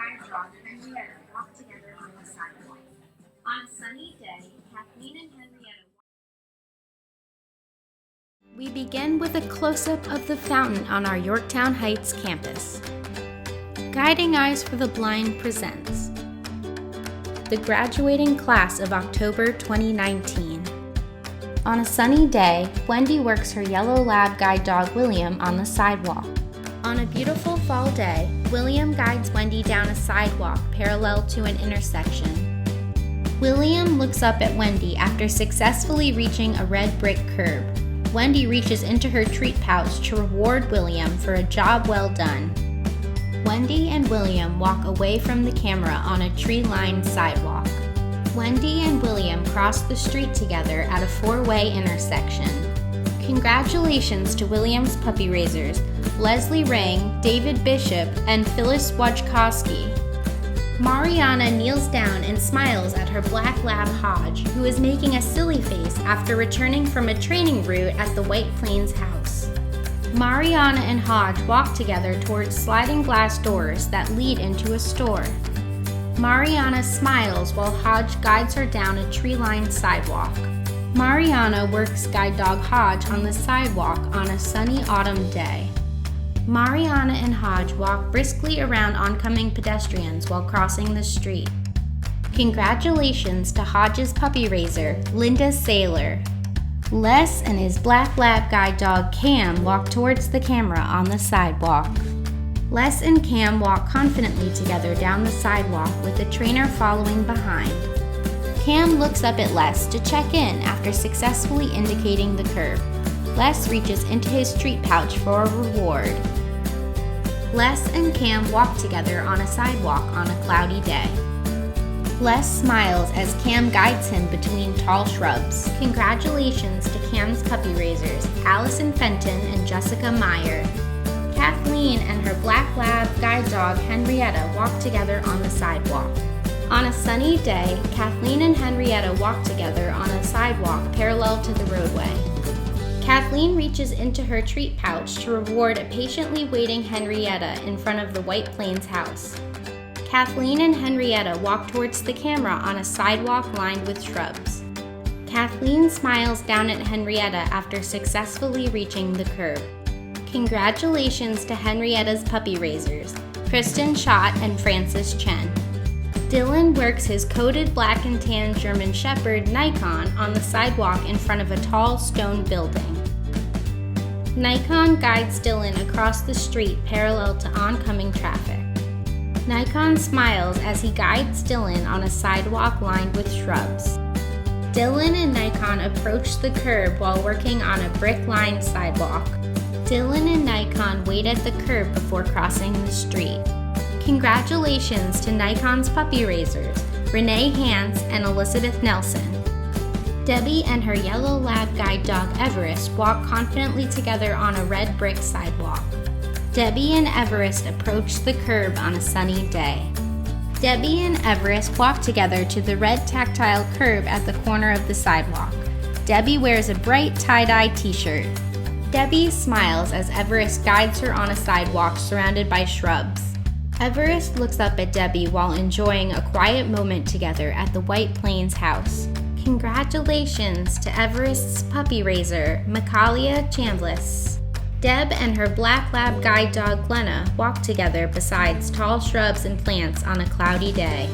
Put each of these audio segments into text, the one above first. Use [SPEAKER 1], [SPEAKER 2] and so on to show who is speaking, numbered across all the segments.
[SPEAKER 1] guide dog Henrietta walk together on the sidewalk. On a sunny day, Kathleen and Henrietta. We begin with a close-up of the fountain on our Yorktown Heights campus. Guiding Eyes for the Blind presents the graduating class of October 2019. On a sunny day, Wendy works her yellow lab guide dog William on the sidewalk. On a beautiful fall day, William guides Wendy down a sidewalk parallel to an intersection. William looks up at Wendy after successfully reaching a red brick curb. Wendy reaches into her treat pouch to reward William for a job well done. Wendy and William walk away from the camera on a tree-lined sidewalk. Wendy and William cross the street together at a four-way intersection. Congratulations to William's puppy raisers, Leslie Rang, David Bishop, and Phyllis Wojtkowski. Mariana kneels down and smiles at her black lab Hodge, who is making a silly face after returning from a training route at the White Plains house. Mariana and Hodge walk together towards sliding glass doors that lead into a store. Mariana smiles while Hodge guides her down a tree-lined sidewalk. Mariana works guide dog Hodge on the sidewalk on a sunny autumn day. Mariana and Hodge walk briskly around oncoming pedestrians while crossing the street. Congratulations to Hodge's puppy raiser, Linda Saylor. Les and his black lab guide dog Cam walk towards the camera on the sidewalk. Les and Cam walk confidently together down the sidewalk with the trainer following behind. Cam looks up at Les to check in after successfully indicating the curb. Les reaches into his treat pouch for a reward. Les and Cam walk together on a sidewalk on a cloudy day. Les smiles as Cam guides him between tall shrubs. Congratulations to Cam's puppy raisers, Allison Fenton and Jessica Meyer. Kathleen and her black lab guide dog Henrietta walk together on the sidewalk. On a sunny day, Kathleen and Henrietta walk together on a sidewalk parallel to the roadway. Kathleen reaches into her treat pouch to reward a patiently waiting Henrietta in front of the White Plains house. Kathleen and Henrietta walk towards the camera on a sidewalk lined with shrubs. Kathleen smiles down at Henrietta after successfully reaching the curb. Congratulations to Henrietta's puppy raisers, Kristen Schott and Francis Chen. Dylan works his coated black and tan German Shepherd Nikon on the sidewalk in front of a tall stone building. Nikon guides Dylan across the street parallel to oncoming traffic. Nikon smiles as he guides Dylan on a sidewalk lined with shrubs. Dylan and Nikon approach the curb while working on a brick-lined sidewalk. Dylan and Nikon wait at the curb before crossing the street. Congratulations to Nikon's puppy raisers, Renee Hans and Elizabeth Nelson. Debbie and her yellow lab guide dog Everest walk confidently together on a red brick sidewalk. Debbie and Everest approach the curb on a sunny day. Debbie and Everest walk together to the red tactile curb at the corner of the sidewalk. Debbie wears a bright tie-dye t-shirt. Debbie smiles as Everest guides her on a sidewalk surrounded by shrubs. Everest looks up at Debbie while enjoying a quiet moment together at the White Plains house. Congratulations to Everest's puppy raiser, Michaelia Chambliss. Deb and her black lab guide dog Glenna walk together besides tall shrubs and plants on a cloudy day.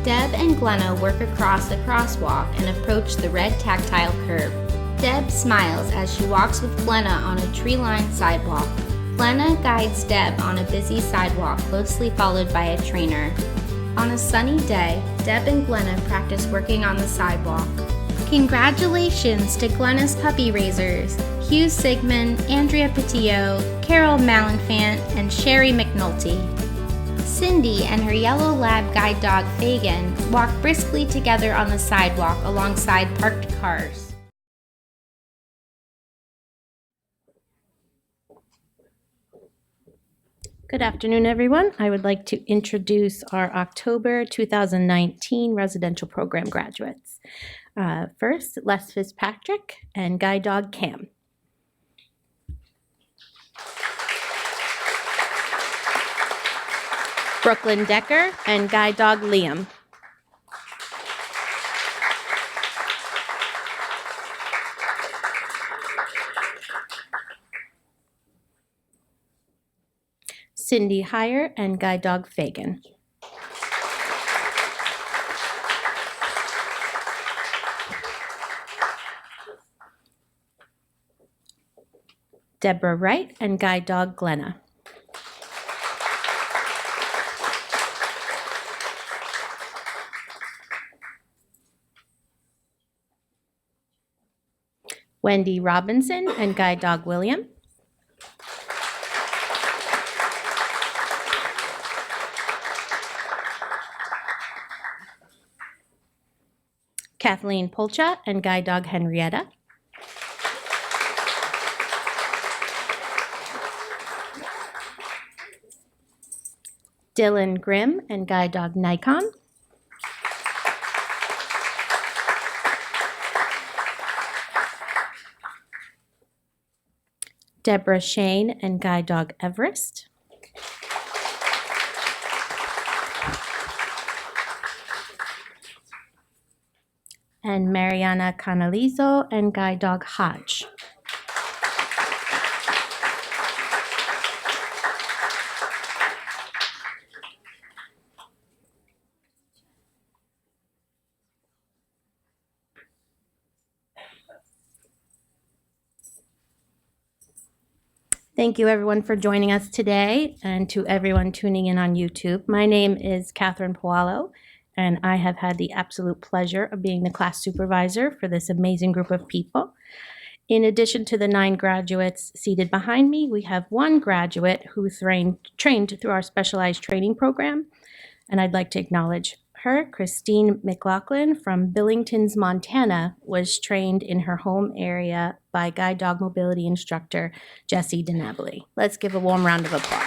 [SPEAKER 1] Deb and Glenna work across the crosswalk and approach the red tactile curb. Deb smiles as she walks with Glenna on a tree-lined sidewalk. Glenna guides Deb on a busy sidewalk, closely followed by a trainer. On a sunny day, Deb and Glenna practice working on the sidewalk. Congratulations to Glenna's puppy raisers, Hugh Sigmund, Andrea Patillo, Carol Malenfant, and Sherry McNulty. Cindy and her yellow lab guide dog Fagin walk briskly together on the sidewalk alongside parked cars.
[SPEAKER 2] Good afternoon, everyone. I would like to introduce our October 2019 residential program graduates. First, Les Fitzpatrick and guide dog Cam. Brooklyn Decker, and guide dog Liam. Cindy Heyer and guide dog Fagan. Deborah Wright and guide dog Glenna. Wendy Robinson and guide dog William. Kathleen Polcha and guide dog Henrietta. Dylan Grimm and guide dog Nikon. Deborah Shane and guide dog Everest. And Mariana Canalizo and guide dog Hodge. Thank you everyone for joining us today, and to everyone tuning in on YouTube. My name is Catherine Pualo, and I have had the absolute pleasure of being the class supervisor for this amazing group of people. In addition to the 9 graduates seated behind me, we have 1 graduate who trained through our specialized training program, and I'd like to acknowledge her. Christine McLaughlin from Billingtons, Montana, was trained in her home area by guide dog mobility instructor Jessie DeNabili. Let's give a warm round of applause.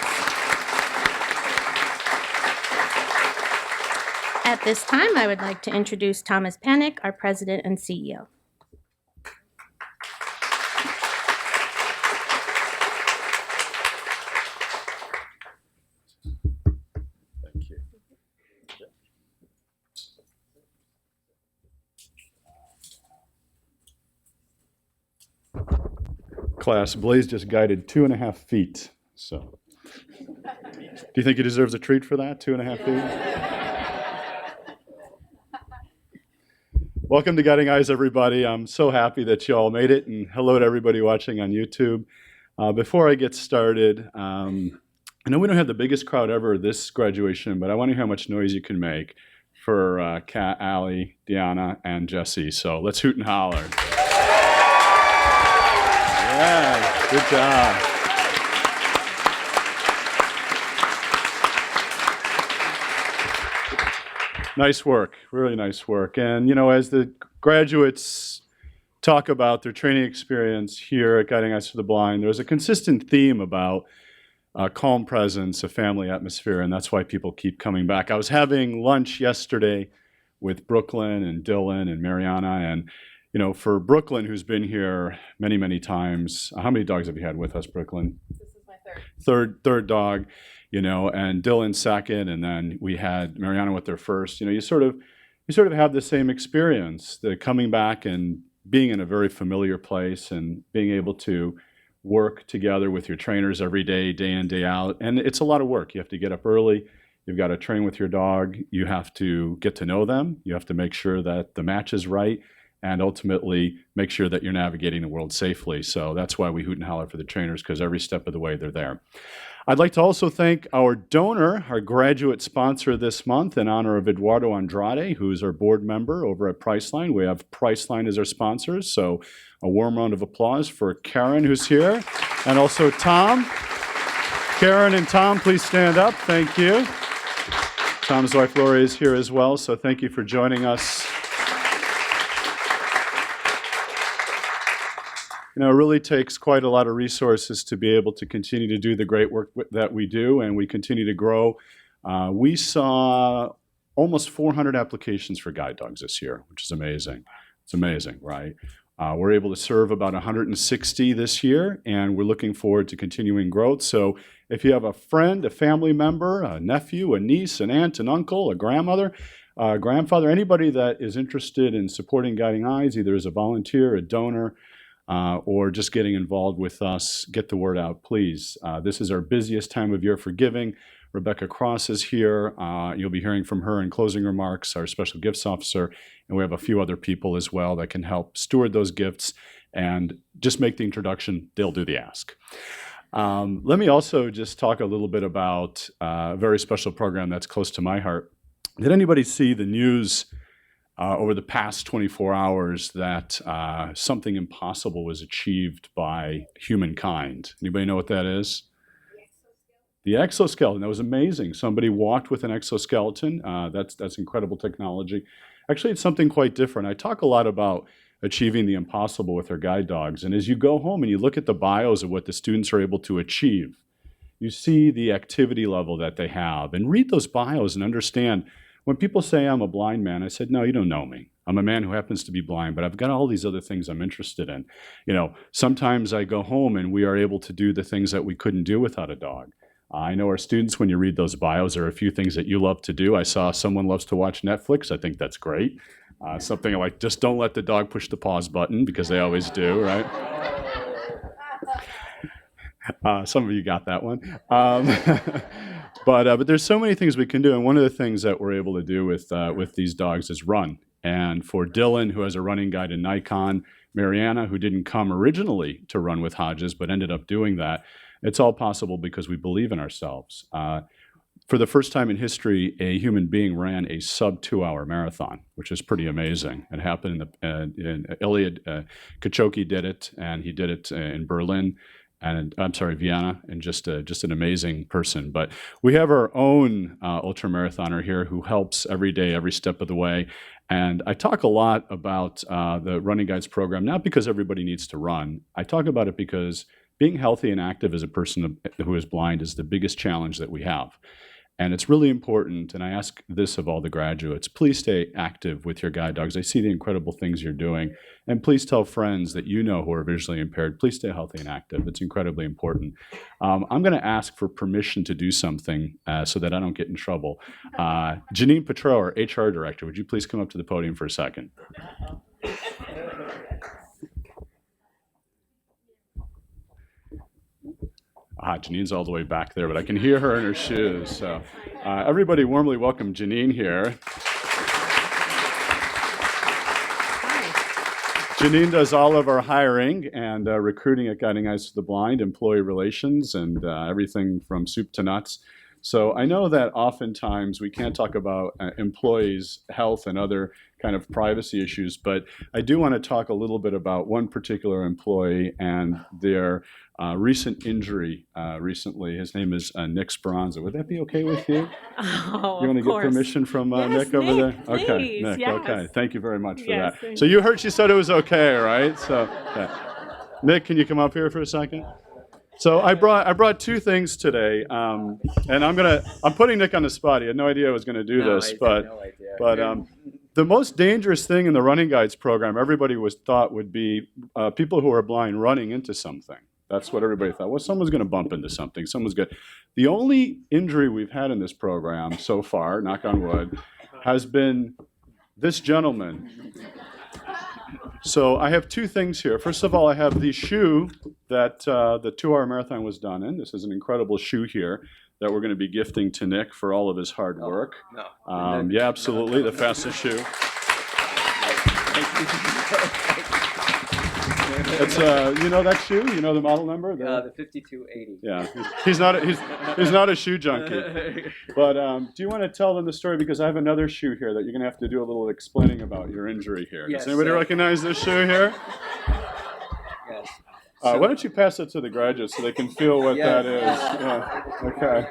[SPEAKER 2] At this time, I would like to introduce Thomas Panic, our president and CEO.
[SPEAKER 3] Thank you. Class, Blaze just guided 2.5 feet. So, do you think he deserves a treat for that? 2.5 feet? Welcome to Guiding Eyes, everybody. I'm so happy that you all made it, and hello to everybody watching on YouTube. Before I get started, I know we don't have the biggest crowd ever this graduation, but I want to hear how much noise you can make for Kat, Allie, Deanna, and Jessie. So let's hoot and holler. Yeah, good job. Nice work, really nice work. And, you know, as the graduates talk about their training experience here at Guiding Eyes for the Blind, there's a consistent theme about calm presence, a family atmosphere, and that's why people keep coming back. I was having lunch yesterday with Brooklyn and Dylan and Mariana, and you know, for Brooklyn, who's been here many, many times, how many dogs have you had with us, Brooklyn?
[SPEAKER 4] This is my third.
[SPEAKER 3] Third dog, you know, and Dylan second, and then we had Mariana with their first. You know, you sort of have the same experience, the coming back and being in a very familiar place and being able to work together with your trainers every day, day in, day out. And it's a lot of work. You have to get up early. You've got to train with your dog. You have to get to know them. You have to make sure that the match is right, and ultimately make sure that you're navigating the world safely. So that's why we hoot and holler for the trainers, because every step of the way they're there. I'd like to also thank our donor, our graduate sponsor this month, in honor of Eduardo Andrade, who's our board member over at Priceline. We have Priceline as our sponsors, so a warm round of applause for Karen, who's here, and also Tom. Karen and Tom, please stand up. Thank you. Tom's wife, Lori, is here as well, so thank you for joining us. You know, it really takes quite a lot of resources to be able to continue to do the great work that we do, and we continue to grow. We saw almost 400 applications for guide dogs this year, which is amazing. It's amazing, right? We're able to serve about 160 this year, and we're looking forward to continuing growth. So if you have a friend, a family member, a nephew, a niece, an aunt, an uncle, a grandmother, grandfather, anybody that is interested in supporting Guiding Eyes, either as a volunteer, a donor, or just getting involved with us, get the word out, please. This is our busiest time of year for giving. Rebecca Cross is here. You'll be hearing from her in closing remarks, our special gifts officer, and we have a few other people as well that can help steward those gifts and just make the introduction. They'll do the ask. Let me also just talk a little bit about a very special program that's close to my heart. Did anybody see the news over the past 24 hours that something impossible was achieved by humankind? Anybody know what that is? The exoskeleton. That was amazing. Somebody walked with an exoskeleton. That's incredible technology. Actually, it's something quite different. I talk a lot about achieving the impossible with our guide dogs. And as you go home and you look at the bios of what the students are able to achieve, you see the activity level that they have. And read those bios and understand, when people say I'm a blind man, I said, no, you don't know me. I'm a man who happens to be blind, but I've got all these other things I'm interested in. Sometimes I go home and we are able to do the things that we couldn't do without a dog. I know our students, when you read those bios, there are a few things that you love to do. I saw someone loves to watch Netflix. I think that's great. Something like just don't let the dog push the pause button, because they always do, right? Some of you got that one. But there's so many things we can do. And one of the things that we're able to do with these dogs is run. And for Dylan, who has a running guide in Nikon, Mariana, who didn't come originally to run with Hodges, but ended up doing that, it's all possible because we believe in ourselves. For the first time in history, a human being ran a sub-2-hour marathon, which is pretty amazing. It happened in Iliad Kachocki did it, and he did it in Berlin, and Vienna, and just an amazing person. But we have our own ultramarathoner here who helps every day, every step of the way. And I talk a lot about the Running Guides program, not because everybody needs to run. I talk about it because being healthy and active as a person who is blind is the biggest challenge that we have. And it's really important, and I ask this of all the graduates, please stay active with your guide dogs. I see the incredible things you're doing. And please tell friends that you know who are visually impaired, please stay healthy and active. It's incredibly important. I'm going to ask for permission to do something so that I don't get in trouble. Janine Petro, our HR director, would you please come up to the podium for a second? Janine's all the way back there, but I can hear her in her shoes. So everybody warmly welcome Janine here. Hi. Janine does all of our hiring and recruiting at Guiding Eyes to the Blind, employee relations, and everything from soup to nuts. So I know that oftentimes we can't talk about employees' health and other kind of privacy issues, but I do want to talk a little bit about one particular employee and their recent injury recently. His name is Nick Speranza. Would that be okay with you?
[SPEAKER 2] Oh,
[SPEAKER 3] you want to get permission from Nick over there?
[SPEAKER 2] Please,
[SPEAKER 3] okay, Nick.
[SPEAKER 2] yes.
[SPEAKER 3] Okay, thank you very much for
[SPEAKER 2] Yes,
[SPEAKER 3] that. So you heard she said it was okay, right? So, okay. Nick, can you come up here for a second? So I brought two things today, and I'm putting Nick on the spot. He had no idea I was going to do this, but the most dangerous thing in the Running Guides program, everybody thought would be people who are blind running into something. That's what everybody thought. Well, someone's going to bump into something. Someone's good. The only injury we've had in this program so far, knock on wood, has been this gentleman. So I have two things here. First of all, I have the shoe that the 2-hour marathon was done in. This is an incredible shoe here that we're going to be gifting to Nick for all of his hard work. Yeah, absolutely, the fastest shoe. It's you know that shoe? You know the model number?
[SPEAKER 4] The 5280.
[SPEAKER 3] Yeah, he's not a shoe junkie. But do you want to tell them the story, because I have another shoe here that you're going to have to do a little explaining about your injury here.
[SPEAKER 4] Yes,
[SPEAKER 3] Does anybody recognize this shoe here?
[SPEAKER 4] Yes.
[SPEAKER 3] Why don't you pass it to the graduates so they can feel what that is? Yeah. Okay.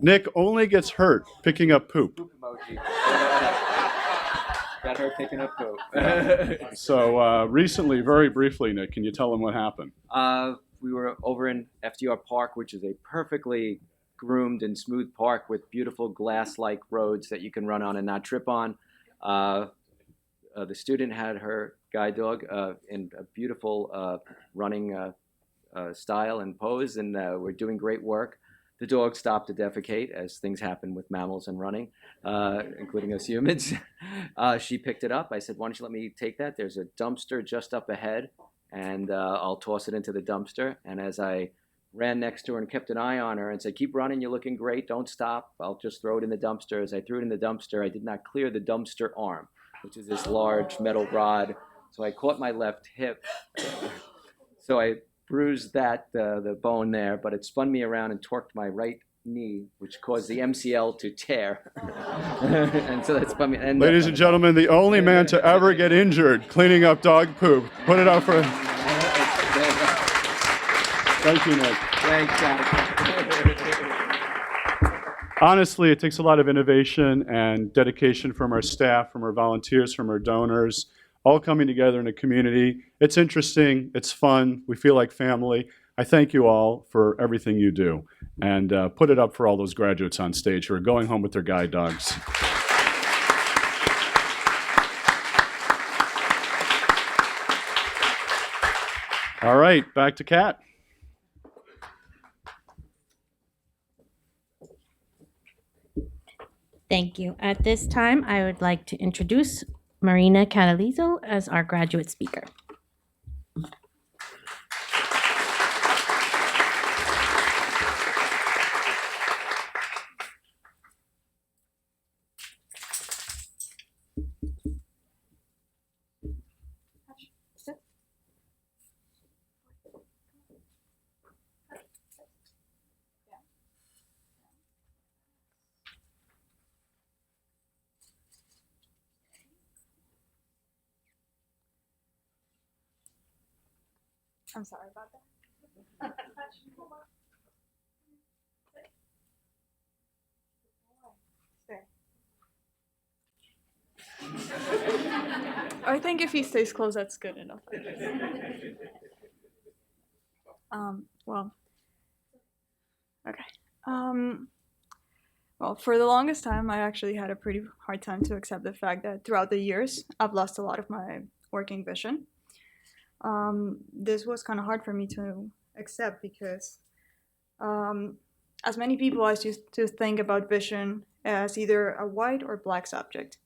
[SPEAKER 3] Nick only gets hurt picking up poop.
[SPEAKER 4] Poop emoji. Got her picking up poop.
[SPEAKER 3] So recently, very briefly, Nick, can you tell them what happened?
[SPEAKER 4] We were over in FDR Park, which is a perfectly groomed and smooth park with beautiful glass-like roads that you can run on and not trip on. The student had her guide dog in a beautiful running style and pose, and we're doing great work. The dog stopped to defecate, as things happen with mammals and running, including us humans. She picked it up. I said, "Why don't you let me take that? There's a dumpster just up ahead, and I'll toss it into the dumpster." And as I ran next to her and kept an eye on her and said, "Keep running, you're looking great, don't stop. I'll just throw it in the dumpster." As I threw it in the dumpster, I did not clear the dumpster arm, which is this large metal rod. So I caught my left hip. So I bruised the bone there, but it spun me around and torqued my right knee, which caused the MCL to tear. And so that spun me. And
[SPEAKER 3] Ladies and gentlemen, the only man to ever get injured cleaning up dog poop. Put it out for... Thank you, Nick.
[SPEAKER 4] Thanks, guys.
[SPEAKER 3] Honestly, it takes a lot of innovation and dedication from our staff, from our volunteers, from our donors, all coming together in a community. It's interesting, it's fun, we feel like family. I thank you all for everything you do. And put it up for all those graduates on stage who are going home with their guide dogs. All right, back to Kat.
[SPEAKER 2] Thank you. At this time, I would like to introduce Marina Catalizo as our graduate speaker.
[SPEAKER 5] I'm sorry about that. I think if he stays close, that's good enough. Well, okay. Well, for the longest time, I actually had a pretty hard time to accept the fact that throughout the years, I've lost a lot of my working vision. This was kind of hard for me to accept because as many people, I used to think about vision as either a white or black subject.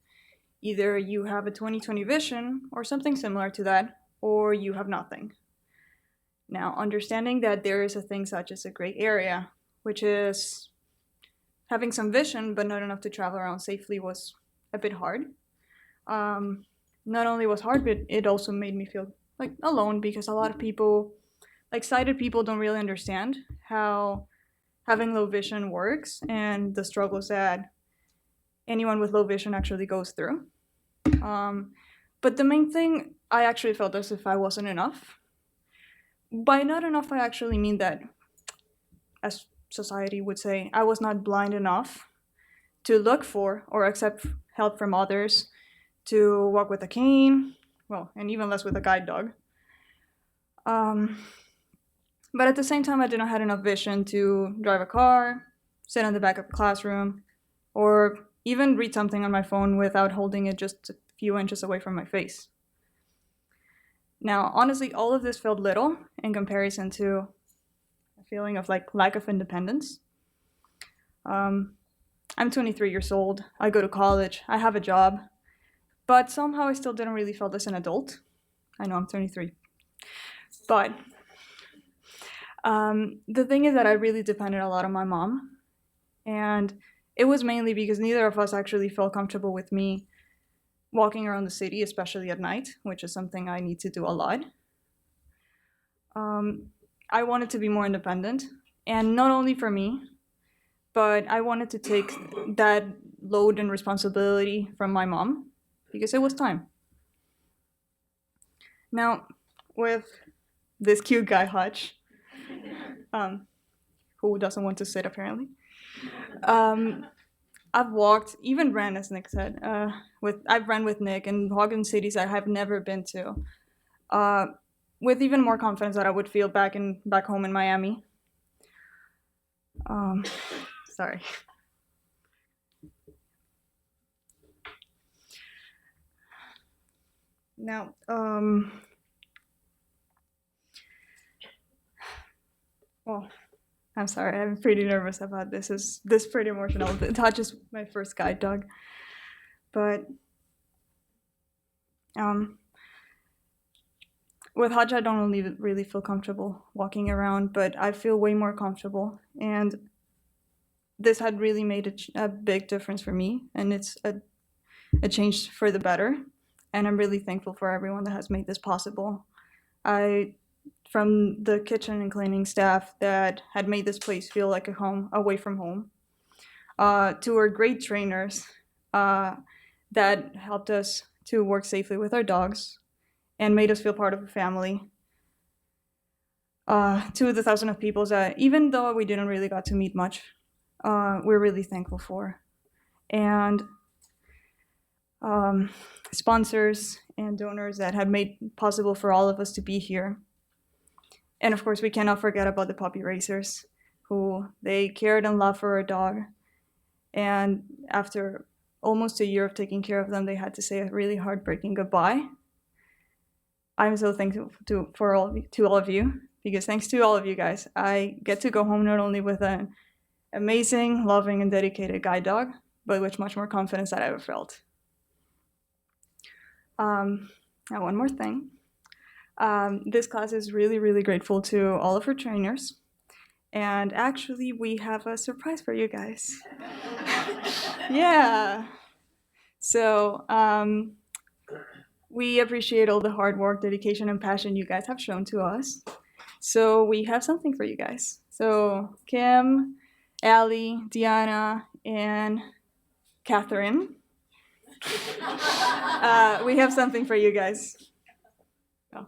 [SPEAKER 5] Either you have a 20/20 vision or something similar to that, or you have nothing. Now, understanding that there is a thing such as a gray area, which is having some vision but not enough to travel around safely, was a bit hard. Not only was hard, but it also made me feel like alone, because a lot of people, like sighted people, don't really understand how having low vision works and the struggles that anyone with low vision actually goes through. But the main thing, I actually felt as if I wasn't enough. By not enough, I actually mean that, as society would say, I was not blind enough to look for or accept help from others, to walk with a cane, well, and even less with a guide dog. But at the same time, I did not have enough vision to drive a car, sit in the back of a classroom, or even read something on my phone without holding it just a few inches away from my face. Now, honestly, all of this felt little in comparison to a feeling of like lack of independence. I'm 23 years old, I go to college, I have a job, but somehow I still didn't really feel as an adult. I know I'm 23. But the thing is that I really depended a lot on my mom. And it was mainly because neither of us actually felt comfortable with me walking around the city, especially at night, which is something I need to do a lot. I wanted to be more independent, and not only for me, but I wanted to take that load and responsibility from my mom, because it was time. Now, with this cute guy, Hutch, who doesn't want to sit apparently, I've walked, even ran, as Nick said, I've ran with Nick and walked in cities I have never been to, with even more confidence that I would feel back home in Miami. Sorry. Now, well, I'm sorry, I'm pretty nervous about this. This pretty emotional. Todd is my first guide dog, but with Hodge, I don't really feel comfortable walking around, but I feel way more comfortable, and this had really made a big difference for me, and it's a change for the better, and I'm really thankful for everyone that has made this possible. From the kitchen and cleaning staff that had made this place feel like a home away from home, to our great trainers that helped us to work safely with our dogs and made us feel part of a family, to the thousands of people that, even though we didn't really got to meet much, we're really thankful for. And sponsors and donors that have made possible for all of us to be here. And of course, we cannot forget about the puppy raisers, who they cared and loved for our dog. And after almost a year of taking care of them, they had to say a really heartbreaking goodbye. I'm so thankful to all of you, because thanks to all of you guys, I get to go home not only with an amazing, loving, and dedicated guide dog, but with much more confidence than I ever felt. Now, one more thing. This class is really, really grateful to all of our trainers. And actually, we have a surprise for you guys. Yeah. So, we appreciate all the hard work, dedication, and passion you guys have shown to us. So we have something for you guys. So Kim, Allie, Diana, and Catherine, we have something for you guys. Oh.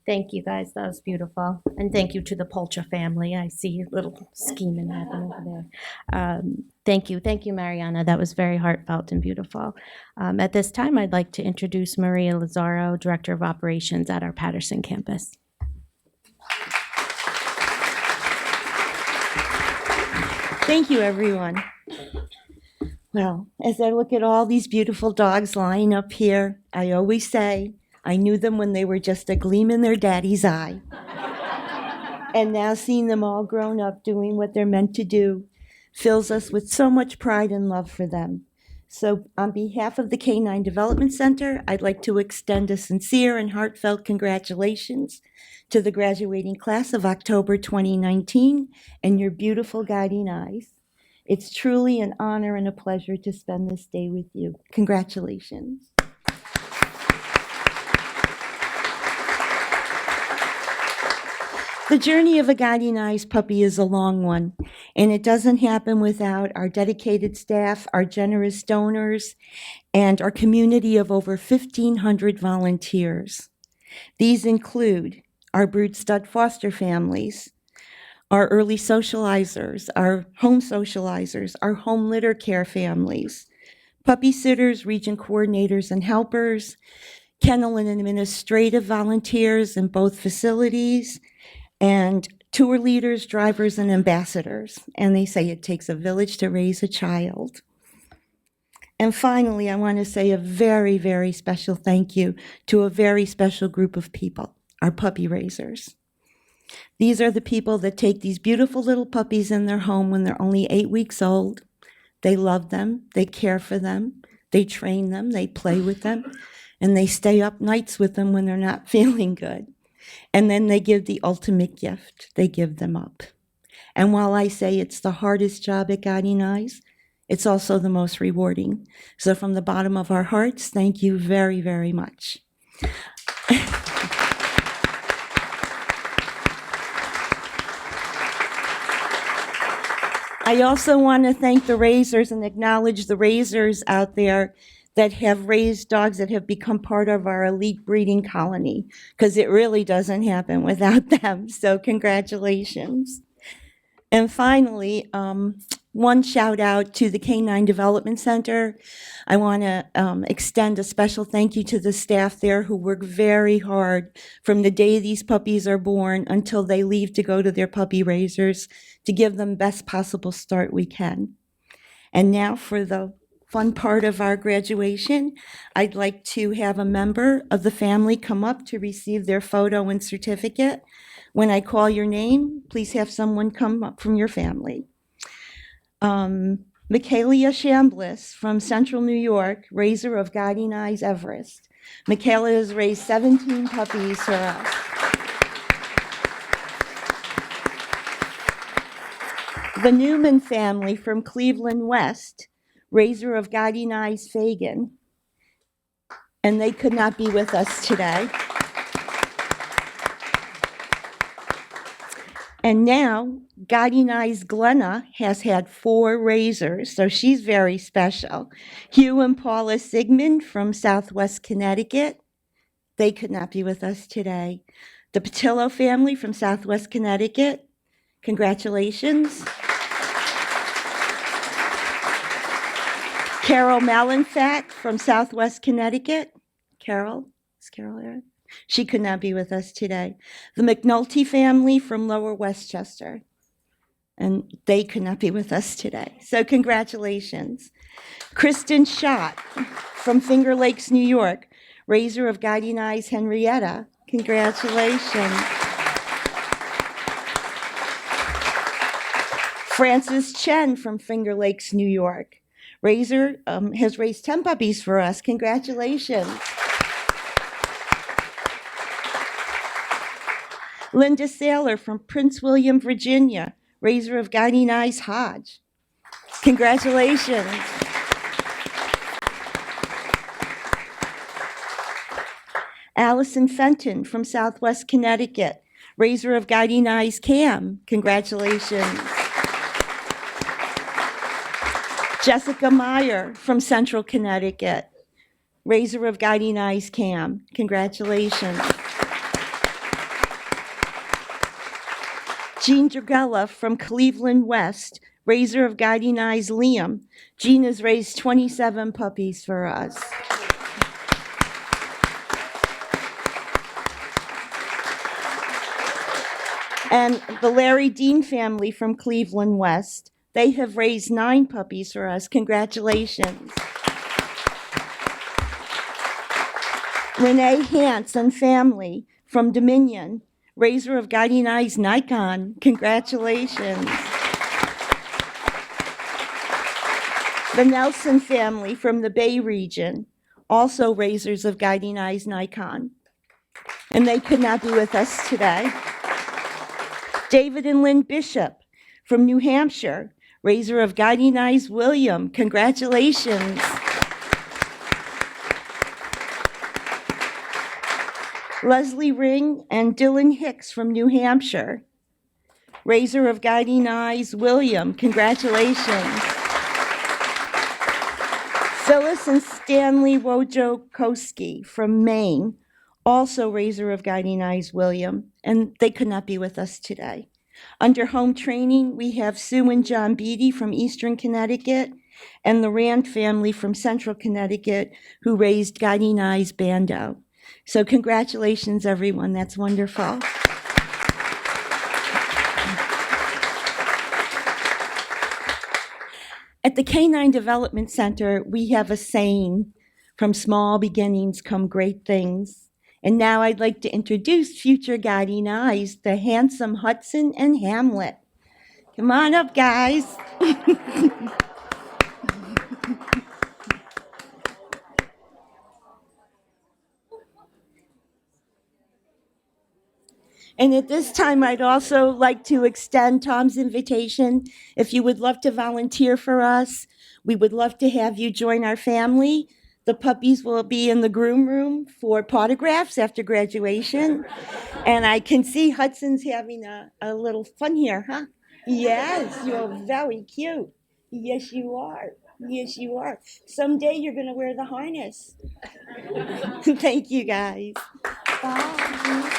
[SPEAKER 2] Thank you, guys. That was beautiful. And thank you to the Polcha family. I see a little scheming happening over there. Thank you. Thank you, Mariana. That was very heartfelt and beautiful. At this time, I'd like to introduce Maria Lazaro, Director of Operations at our Patterson campus.
[SPEAKER 6] Thank you, everyone. Well, as I look at all these beautiful dogs lying up here, I always say, I knew them when they were just a gleam in their daddy's eye. And now seeing them all grown up doing what they're meant to do fills us with so much pride and love for them. So on behalf of the Canine Development Center, I'd like to extend a sincere and heartfelt congratulations to the graduating class of October 2019 and your beautiful guiding eyes. It's truly an honor and a pleasure to spend this day with you. Congratulations. The journey of a guiding eyes puppy is a long one, and it doesn't happen without our dedicated staff, our generous donors, and our community of over 1,500 volunteers. These include our brood stud foster families, our early socializers, our home socializers, our home litter care families, puppy sitters, region coordinators and helpers, kennel and administrative volunteers in both facilities, and tour leaders, drivers, and ambassadors. And they say it takes a village to raise a child. And finally, I want to say a very, very special thank you to a very special group of people, our puppy raisers. These are the people that take these beautiful little puppies in their home when they're only 8 weeks old. They love them, they care for them, they train them, they play with them, and they stay up nights with them when they're not feeling good. And then they give the ultimate gift. They give them up. And while I say it's the hardest job at Guiding Eyes, it's also the most rewarding. So from the bottom of our hearts, thank you very, very much. I also want to thank the raisers and acknowledge the raisers out there that have raised dogs that have become part of our elite breeding colony, because it really doesn't happen without them. So congratulations. And finally, One shout out to the Canine Development Center. I want to extend a special thank you to the staff there who work very hard from the day these puppies are born until they leave to go to their puppy raisers to give them best possible start we can. And now for the fun part of our graduation, I'd like to have a member of the family come up to receive their photo and certificate. When I call your name, please have someone come up from your family. Michaelia Chambliss from Central New York, raiser of Guiding Eyes Everest. Michaela has raised 17 puppies for us. The Newman family from Cleveland West, raiser of Guiding Eyes Fagan. And they could not be with us today. And now, Guiding Eyes Glenna has had 4 raisers, so she's very special. Hugh and Paula Sigmund from Southwest Connecticut. They could not be with us today. The Patillo family from Southwest Connecticut. Congratulations. Carol Malenfat from Southwest Connecticut. Carol, is Carol there? She could not be with us today. The McNulty family from Lower Westchester, and they could not be with us today. So congratulations. Kristen Schott from Finger Lakes, New York, raiser of Guiding Eyes Henrietta. Congratulations. Frances Chen from Finger Lakes, New York, raiser, has raised 10 puppies for us. Congratulations. Linda Saylor from Prince William, Virginia, raiser of Guiding Eyes Hodge. Congratulations. Allison Fenton from Southwest Connecticut, raiser of Guiding Eyes Cam. Congratulations. Jessica Meyer from Central Connecticut, raiser of Guiding Eyes Cam. Congratulations. Jean Dragella from Cleveland West, raiser of Guiding Eyes Liam. Jean has raised 27 puppies for us. And the Larry Dean family from Cleveland West, they have raised 9 puppies for us. Congratulations. Renee Hance and family from Dominion, raiser of Guiding Eyes Nikon. Congratulations. The Nelson family from the Bay region, also raisers of Guiding Eyes Nikon. And they could not be with us today. David and Lynn Bishop from New Hampshire, raiser of Guiding Eyes William. Congratulations. Leslie Ring and Dylan Hicks from New Hampshire, raiser of Guiding Eyes William. Congratulations. Phyllis and Stanley Wojciechowski from Maine, also raiser of Guiding Eyes William, and they could not be with us today. Under home training, we have Sue and John Beatty from Eastern Connecticut and the Rand family from Central Connecticut who raised Guiding Eyes Bando. So congratulations, everyone. That's wonderful. At the Canine Development Center, we have a saying, from small beginnings come great things. And now I'd like to introduce future Guiding Eyes, the handsome Hudson and Hamlet. Come on up, guys. And at this time, I'd also like to extend Tom's invitation. If you would love to volunteer for us, we would love to have you join our family. The puppies will be in the groom room for autographs after graduation. And I can see Hudson's having a little fun here, huh? Yes, you're very cute. Yes, you are. Yes, you are. Someday you're going to wear the harness. Thank you, guys. Bye.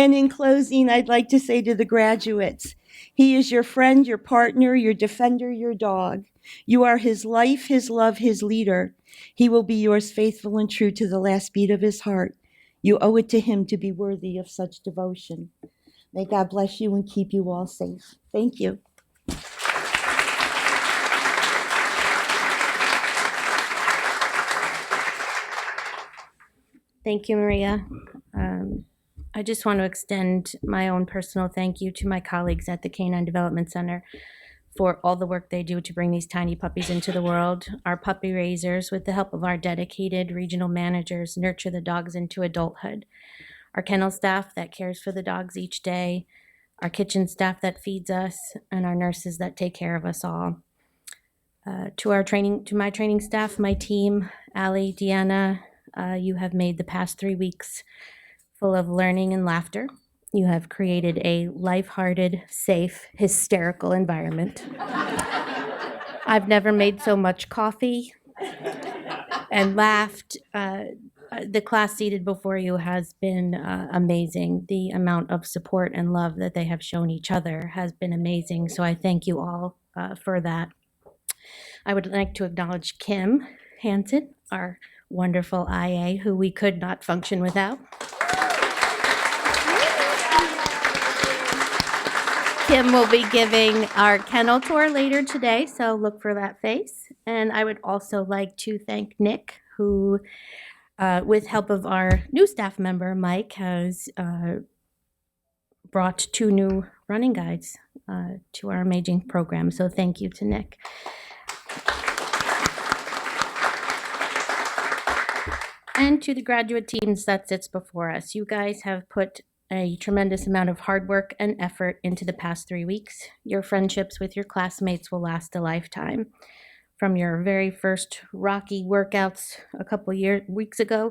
[SPEAKER 6] And in closing, I'd like to say to the graduates, he is your friend, your partner, your defender, your dog. You are his life, his love, his leader. He will be yours faithful and true to the last beat of his heart. You owe it to him to be worthy of such devotion. May God bless you and keep you all safe. Thank you.
[SPEAKER 2] Thank you, Maria. I just want to extend my own personal thank you to my colleagues at the Canine Development Center for all the work they do to bring these tiny puppies into the world. Our puppy raisers, with the help of our dedicated regional managers, nurture the dogs into adulthood. Our kennel staff that cares for the dogs each day, our kitchen staff that feeds us, and our nurses that take care of us all. To my training staff, my team, Allie, Deanna, you have made the past 3 weeks full of learning and laughter. You have created a lighthearted, safe, hysterical environment. I've never made so much coffee and laughed. The class seated before you has been amazing. The amount of support and love that they have shown each other has been amazing. So I thank you all for that. I would like to acknowledge Kim Hansen, our wonderful IA, who we could not function without. Kim will be giving our kennel tour later today, so look for that face. And I would also like to thank Nick, who, with help of our new staff member, Mike, has brought 2 new running guides to our amazing program. So thank you to Nick. And to the graduate teams that sits before us. You guys have put a tremendous amount of hard work and effort into the past 3 weeks. Your friendships with your classmates will last a lifetime. From your very first rocky workouts a couple weeks ago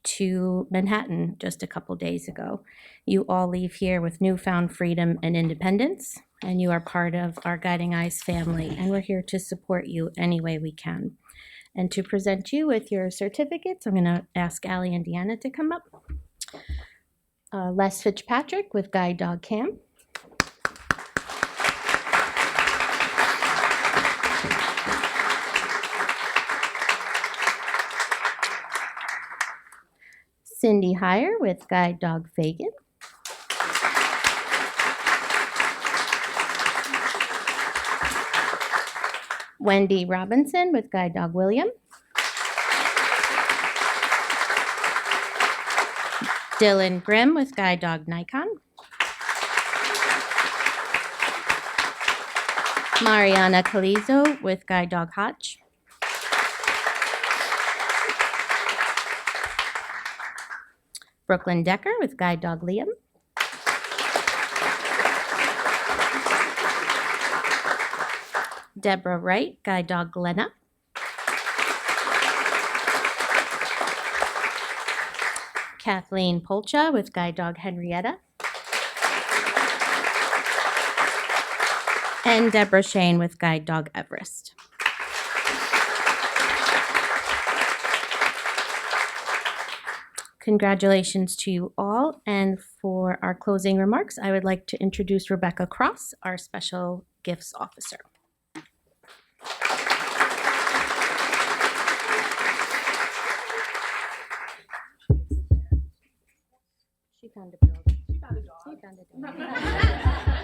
[SPEAKER 2] to Manhattan just a couple days ago. You all leave here with newfound freedom and independence, and you are part of our Guiding Eyes family, and we're here to support you any way we can. And to present you with your certificates, I'm going to ask Allie and Deanna to come up. Les Fitzpatrick with Guide Dog Cam. Cindy Heyer with Guide Dog Fagin. Wendy Robinson with Guide Dog William. Dylan Grimm with Guide Dog Nikon. Mariana Calizo with Guide Dog Hodge. Brooklyn Decker with Guide Dog Liam. Deborah Wright, Guide Dog Glenna. Kathleen Polcha with Guide Dog Henrietta. And Deborah Shane with Guide Dog Everest. Congratulations to you all. And for our closing remarks, I would like to introduce Rebecca Cross, our Special Gifts Officer. She found a building. She found a dog.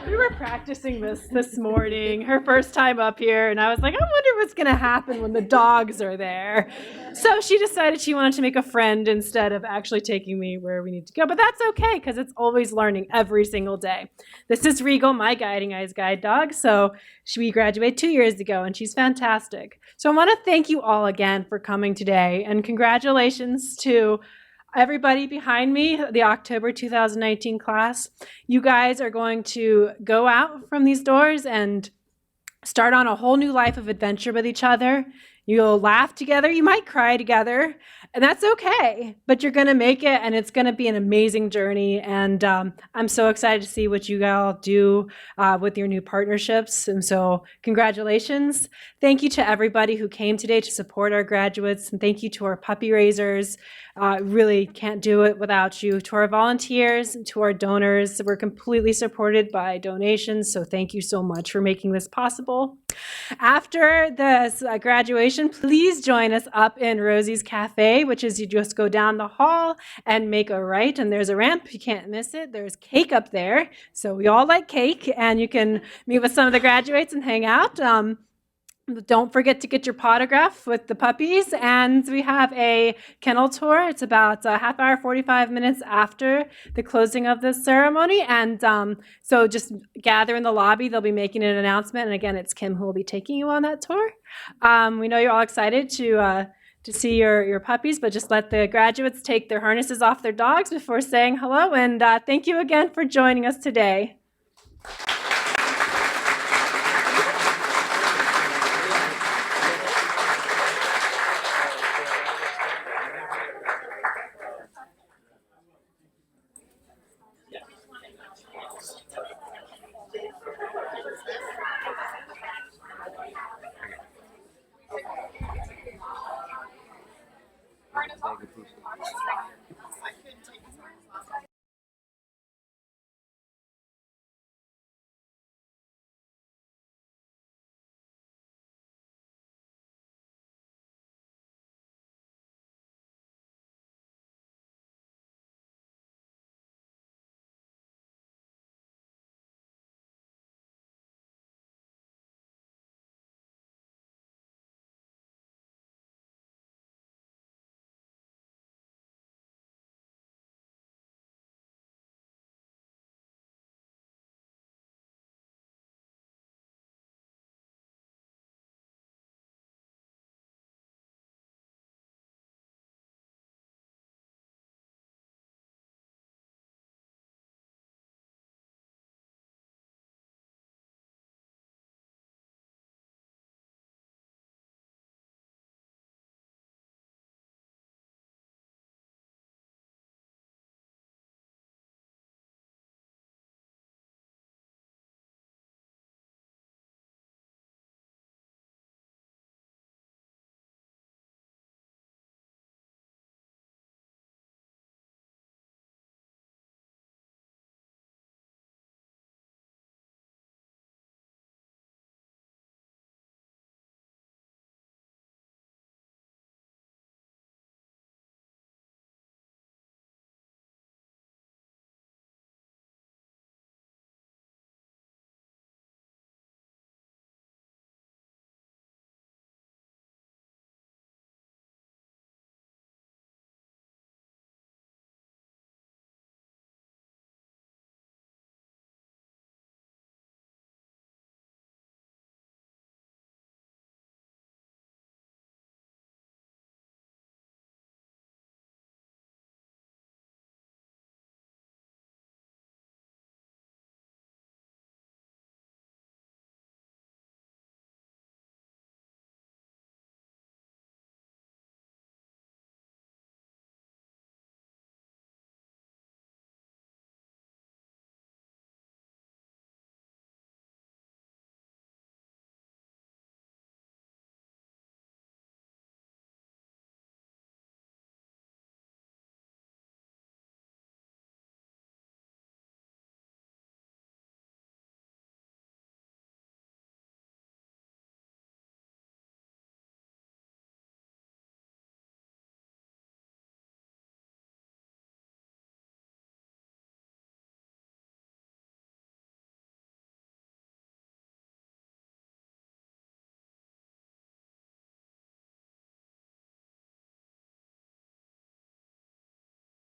[SPEAKER 7] We were practicing this morning, her first time up here, and I was like, I wonder what's going to happen when the dogs are there. So she decided she wanted to make a friend instead of actually taking me where we need to go. But that's okay, because it's always learning every single day. This is Regal, my Guiding Eyes guide dog. So we graduated 2 years ago, and she's fantastic. So I want to thank you all again for coming today, and congratulations to everybody behind me, the October 2019 class. You guys are going to go out from these doors and start on a whole new life of adventure with each other. You'll laugh together. You might cry together, and that's okay. But you're going to make it, and it's going to be an amazing journey. And I'm so excited to see what you all do with your new partnerships. And so congratulations. Thank you to everybody who came today to support our graduates. And thank you to our puppy raisers. Really can't do it without you. To our volunteers and to our donors, we're completely supported by donations. So thank you so much for making this possible. After this graduation, please join us up in Rosie's Cafe, which is you just go down the hall and make a right, and there's a ramp. You can't miss it. There's cake up there. So we all like cake, and you can meet with some of the graduates and hang out. Don't forget to get your potograph with the puppies. And we have a kennel tour. It's about a half hour, 45 minutes after the closing of the ceremony. And so just gather in the lobby. They'll be making an announcement. And again, it's Kim who will be taking you on that tour. We know you're all excited to see your puppies, but just let the graduates take their harnesses off their dogs before saying hello. And thank you again for joining us today.